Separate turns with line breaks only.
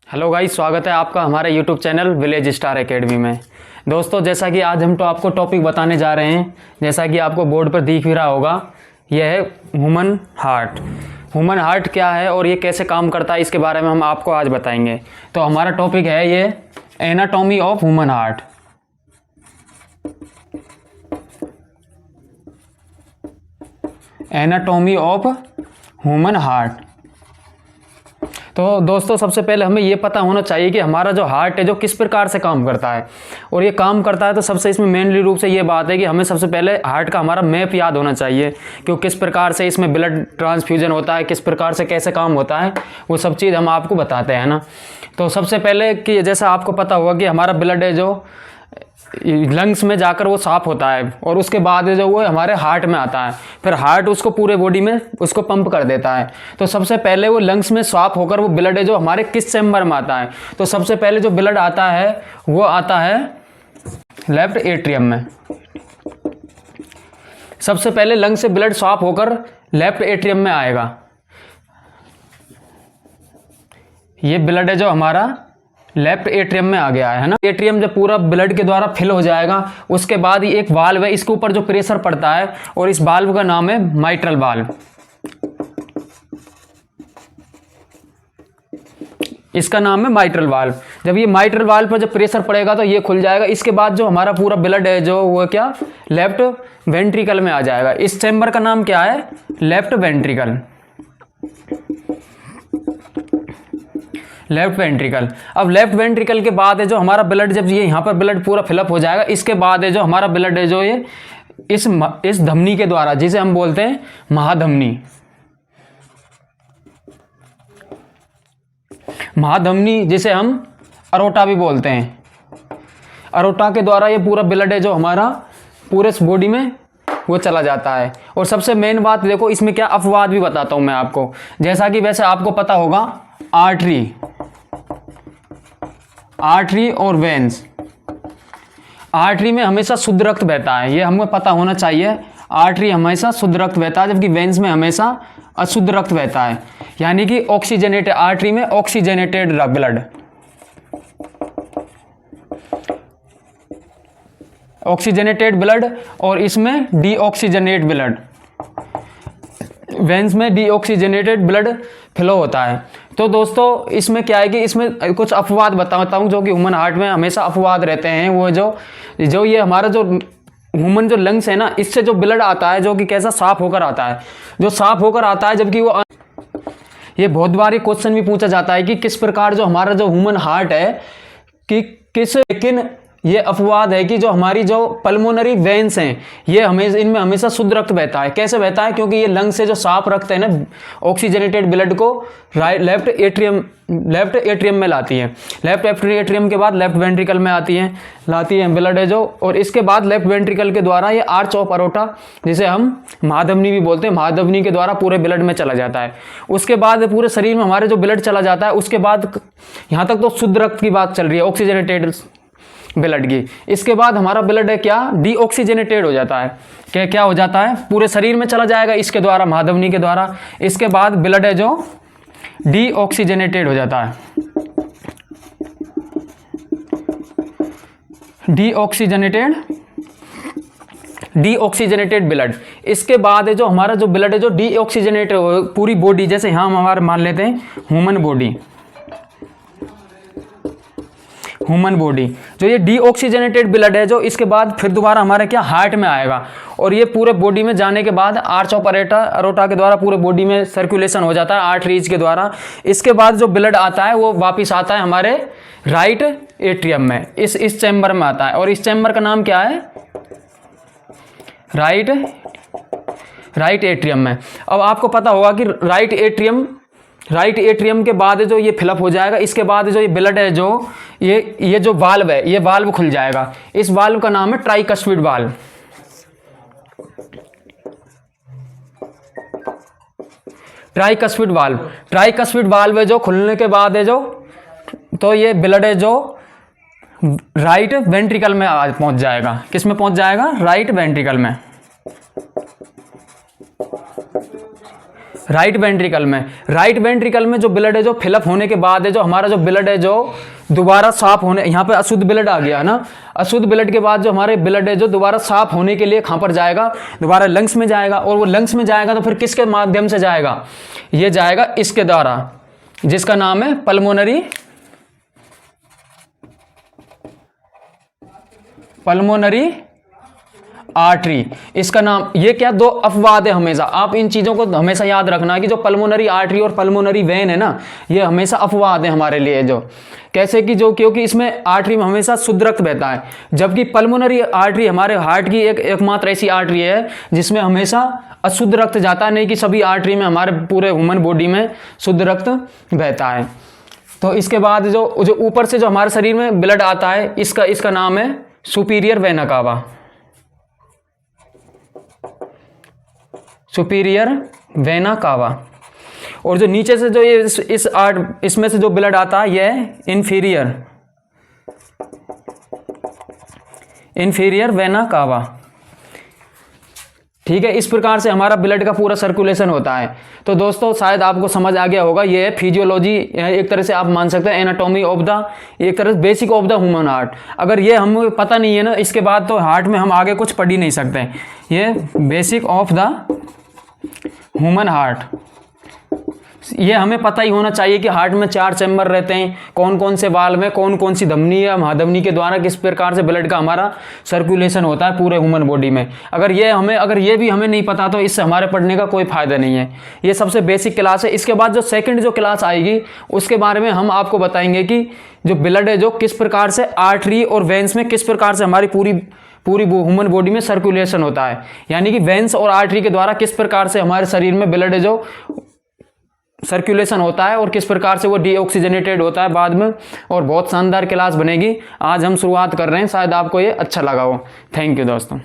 Hello guys, स्वागत है आपका हमारे YouTube channel village star academy में। दोस्तों, जैसा कि आज हम तो आपको टॉपिक बताने जा रहे हैं, जैसा कि आपको बोर्ड पर दिख ही रहा होगा, यह है ह्यूमन हार्ट। ह्यूमन हार्ट क्या है और ये कैसे काम करता है, इसके बारे में हम आपको आज बताएंगे। तो हमारा टॉपिक है ये anatomy of human heart. Anatomy of human heart. तो दोस्तों, सबसे पहले हमें ये पता होना चाहिए कि हमारा जो हार्ट है जो किस प्रकार से काम करता है। और ये काम करता है तो सबसे इसमें मेनली रूप से ये बात है कि हमें सबसे पहले हार्ट का हमारा मैप याद होना चाहिए कि किस प्रकार से इसमें ब्लड ट्रांसफ्यूजन होता है, किस प्रकार से कैसे काम होता है, वो सब चीज़ हम आपको बताते हैं ना। तो सबसे पहले कि जैसा आपको पता होगा कि हमारा ब्लड है जो लंग्स में जाकर वो साफ होता है और उसके बाद जो वो हमारे हार्ट में आता है, फिर हार्ट उसको पूरे बॉडी में उसको पंप कर देता है। तो सबसे पहले वो लंग्स में साफ होकर वो ब्लड है जो हमारे किस चैम्बर में आता है, तो सबसे पहले जो ब्लड आता है वो आता है लेफ्ट एट्रियम में। सबसे पहले लंग से ब्लड साफ होकर लेफ्ट एट्रियम में आएगा। ये ब्लड है जो हमारा लेफ्ट एट्रियम में आ गया है ना। एट्रियम जब पूरा ब्लड के द्वारा फिल हो जाएगा, उसके बाद ही एक वाल्व है, इसके ऊपर जो प्रेशर पड़ता है और इस वाल्व का नाम है माइट्रल वाल्व। इसका नाम है माइट्रल वाल्व। जब ये माइट्रल वाल्व पर जब प्रेशर पड़ेगा तो ये खुल जाएगा। इसके बाद जो हमारा पूरा ब्लड है जो वो क्या लेफ्ट वेंट्रिकल में आ जाएगा। इस चैम्बर का नाम क्या है? Left ventricle. Left ventricle. अब लेफ्ट वेंट्रिकल के बाद है जो हमारा ब्लड, जब ये यहाँ पर ब्लड पूरा फिलअप हो जाएगा, इसके बाद है जो हमारा ब्लड है जो ये इस धमनी के द्वारा, जिसे हम बोलते हैं महाधमनी, महाधमनी जिसे हम अरोटा भी बोलते हैं, अरोटा के द्वारा ये पूरा ब्लड है जो हमारा पूरे बॉडी में वो चला जाता है। और सबसे मेन बात देखो, इसमें क्या अपवाद भी बताता हूं मैं आपको। जैसा कि वैसे आपको पता होगा आर्टरी और वेन्स। आर्टरी में हमेशा शुद्ध रक्त बहता है, ये हमें पता होना चाहिए। आर्टरी हमेशा शुद्ध रक्त बहता है, जबकि वेन्स में हमेशा अशुद्ध रक्त बहता है, यानी कि ऑक्सीजनेटेड। आर्टरी में ऑक्सीजनेटेड ब्लड, ऑक्सीजनेटेड ब्लड, और इसमें डीऑक्सीजनेटेड ब्लड। वेन्स में डीऑक्सीजनेटेड ब्लड फ्लो होता है। तो दोस्तों, इसमें क्या है कि इसमें कुछ अपवाद बताता हूँ जो कि ह्यूमन हार्ट में हमेशा अपवाद रहते हैं। वो जो ये हमारा जो ह्यूमन जो लंग्स है ना, इससे जो ब्लड आता है जो कि कैसा साफ होकर आता है, जो साफ होकर आता है, जबकि वो ये बहुत बार ये क्वेश्चन भी पूछा जाता है कि किस प्रकार जो हमारा जो ह्यूमन हार्ट है कि किस, लेकिन ये अपवाद है कि जो हमारी जो पल्मोनरी वेन्स हैं ये इनमें हमेशा शुद्ध रक्त बहता है। कैसे बहता है? क्योंकि ये लंग से जो साफ रक्त है ना, ऑक्सीजनेटेड ब्लड को लेफ्ट एट्रियम में लाती है। लेफ्ट एट्रियम के बाद लेफ्ट वेंट्रिकल में लाती है ब्लड है जो, और इसके बाद लेफ्ट वेंट्रिकल के द्वारा ये आर्च ऑफ अरोटा, जिसे हम महाधमनी भी बोलते हैं, महाधमनी के द्वारा पूरे ब्लड में चला जाता है। उसके बाद पूरे शरीर में हमारे जो ब्लड चला जाता है, उसके बाद यहाँ तक तो शुद्ध रक्त की बात चल रही है, ऑक्सीजनेटेड ब्लड की। इसके बाद हमारा ब्लड है क्या, डीऑक्सीजनेटेड हो जाता है। क्या हो जाता है? पूरे शरीर में चला जाएगा इसके द्वारा, महाधमनी के द्वारा। इसके बाद ब्लड है जो डीऑक्सीजनेटेड हो जाता है, डीऑक्सीजनेटेड ब्लड। इसके बाद है जो हमारा जो ब्लड है जो डीऑक्सीजनेटेड पूरी बॉडी, जैसे यहाँ हम हमारे मान लेते हैं ह्यूमन बॉडी, जो ये डीऑक्सीजनेटेड ब्लड है जो, इसके बाद फिर दोबारा हमारे क्या हार्ट में आएगा, और ये पूरे बॉडी में जाने के बाद आर्च ऑफ अरोटा के द्वारा पूरे बॉडी में सर्कुलेशन हो जाता है आर्टरीज के द्वारा। इसके बाद जो ब्लड आता है वो वापिस आता है हमारे राइट एट्रियम में, इस चैम्बर में आता है, और इस चैम्बर का नाम क्या है? राइट एट्रियम में। अब आपको पता होगा कि राइट एट्रियम के बाद जो ये फिलअप हो जाएगा, इसके बाद जो ये ब्लड है जो ये जो वाल्व है, ये वाल्व खुल जाएगा। इस वाल्व का नाम है ट्राइकस्पिड वाल्व। ट्राइकस्पिड वाल्व है जो खुलने के बाद है जो, तो ये ब्लड है जो राइट वेंट्रिकल में पहुंच जाएगा। किस में पहुंच जाएगा? राइट वेंट्रिकल में। राइट वेंट्रिकल में जो ब्लड है जो फिलअप होने के बाद है जो हमारा जो ब्लड है जो दोबारा साफ होने, यहाँ पे अशुद्ध ब्लड आ गया ना, अशुद्ध ब्लड के बाद जो हमारे ब्लड है जो दोबारा साफ होने के लिए कहाँ पर जाएगा, दोबारा लंग्स में जाएगा। और वो लंग्स में जाएगा तो फिर किसके माध्यम से जाएगा, ये जाएगा इसके द्वारा, जिसका नाम है पल्मोनरी आर्टरी। इसका नाम, ये क्या दो अपवाद है हमेशा, आप इन चीज़ों को हमेशा याद रखना कि जो पल्मोनरी आर्टरी और पल्मोनरी वेन है ना, ये हमेशा अपवाद है हमारे लिए। जो कैसे कि जो, क्योंकि इसमें आर्टरी में हमेशा शुद्ध रक्त बहता है, जबकि पल्मोनरी आर्टरी हमारे हार्ट की एकमात्र ऐसी आर्टरी है जिसमें हमेशा अशुद्ध रक्त जाता है, नहीं कि सभी आर्टरी में हमारे पूरे ह्यूमन बॉडी में शुद्ध रक्त बहता है। तो इसके बाद जो ऊपर से जो हमारे शरीर में ब्लड आता है, इसका नाम है superior vena cava, superior vena cava. और जो नीचे से जो ये इसमें से जो ब्लड आता है, ये इन्फीरियर वेना कावा। ठीक है, इस प्रकार से हमारा ब्लड का पूरा सर्कुलेशन होता है। तो दोस्तों शायद आपको समझ आ गया होगा, ये है फिजियोलॉजी, एक तरह से आप मान सकते हैं एनाटॉमी ऑफ द, एक तरह से basic of the human heart. अगर ये हमें पता नहीं है ना, इसके बाद तो हार्ट में हम आगे कुछ पढ़ ही नहीं सकते। ये basic of the human heart, ये हमें पता ही होना चाहिए कि हार्ट में 4 चैम्बर रहते हैं, कौन कौन से वाल्व में, कौन कौन सी धमनी है, महाधमनी के द्वारा किस प्रकार से ब्लड का हमारा सर्कुलेशन होता है पूरे ह्यूमन बॉडी में। अगर ये भी हमें नहीं पता तो इससे हमारे पढ़ने का कोई फायदा नहीं है। ये सबसे बेसिक क्लास है। इसके बाद जो सेकंड जो क्लास आएगी उसके बारे में हम आपको बताएंगे कि जो ब्लड है जो किस प्रकार से आर्टरी और वेन्स में किस प्रकार से हमारी पूरी ह्यूमन बॉडी में सर्कुलेशन होता है, यानी कि वेन्स और आर्टरी के द्वारा किस प्रकार से हमारे शरीर में ब्लड है जो सर्कुलेशन होता है और किस प्रकार से वो डीऑक्सीजनेटेड होता है बाद में। और बहुत शानदार क्लास बनेगी। आज हम शुरुआत कर रहे हैं, शायद आपको ये अच्छा लगा हो। थैंक यू दोस्तों।